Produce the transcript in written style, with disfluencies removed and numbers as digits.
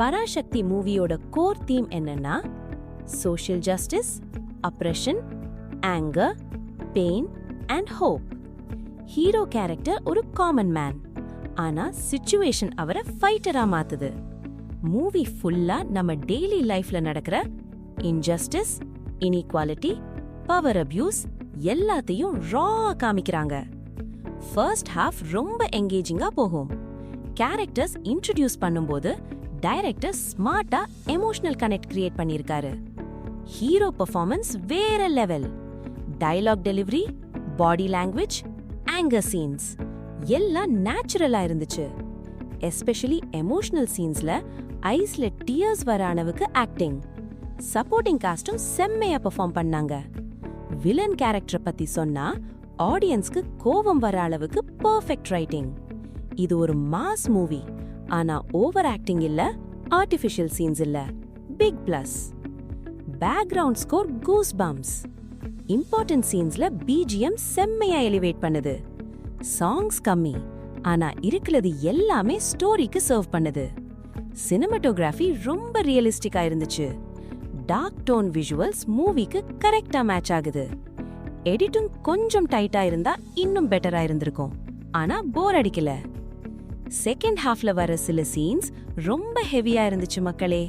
பராசக்தி மூவியோட core theme என்னன்னா social justice, oppression, anger, pain and hope. Hero character ஒரு common man, ஆனா situation அவரை ஃபைட்டரா மாத்துது. மூவி ஃபுல்லா நம்ம டெய்லி லைஃப்ல நடக்கிற இன்ஜஸ்டிஸ், இன்இக்வாலிட்டி, பவர் அபியூஸ் எல்லாத்தையும் ரா காமிக்கிறாங்க. ஃபர்ஸ்ட் ஹாஃப் ரொம்ப எங்கேஜிங்கா போகும். கேரக்டர்ஸ் இன்ட்ரோடியூஸ் பண்ணும்போது டைரக்டர் ஸ்மார்ட்டா எமோஷனல் கனெக்ட் கிரியேட் பண்ணிருக்காரு. ஹீரோ பெர்ஃபார்மன்ஸ் வேற level. Dialogue delivery, body language, anger scenes எல்லாம் நேச்சுரலா இருந்துச்சு. எஸ்பெஷலி எமோஷனல் சீன்ஸ்ல ஐஸ்ல டியர்ஸ் வர அளவுக்கு ஆக்டிங். சப்போர்ட்டிங் காஸ்டும் செம்மையா பெர்ஃபார்ம் பண்ணாங்க. வில்லன் கேரக்டர் பத்தி சொன்னா ஆடியன்ஸ்க்கு கோபம் வர அளவுக்கு பெர்ஃபெக்ட் ரைட்டிங். இது ஒரு மாஸ் மூவி, ஆனா ஓவர் ஆக்டிங் இல்ல, ஆர்டிஃபிஷியல் சீன்ஸ் இல்ல. Big plus. Background score goose bumps. Important சீன்ஸ்ல பிஜிஎம் செம்மையா எலிவேட் பண்ணுது. சாங்ஸ் கம்மி, ஆனா இருக்கிறது எல்லாமே ஸ்டோரிக்கு சர்வ் பண்ணுது. சினிமாட்டோகிராஃபி ரொம்ப ரியலிஸ்டிக்கா இருந்துச்சு. டார்க் டோன் விஷுவல்ஸ் மூவிக்கு கரெக்டா மேட்ச் ஆகுது. எடிட்டிங் கொஞ்சம் டைட்டா இருந்தா இன்னும் பெட்டரா இருந்திருக்கும், ஆனா போர் அடிக்கல. செகண்ட் ஹாஃப்ல வர சில சீன்ஸ் ரொம்ப ஹெவியா இருந்துச்சு மக்களே.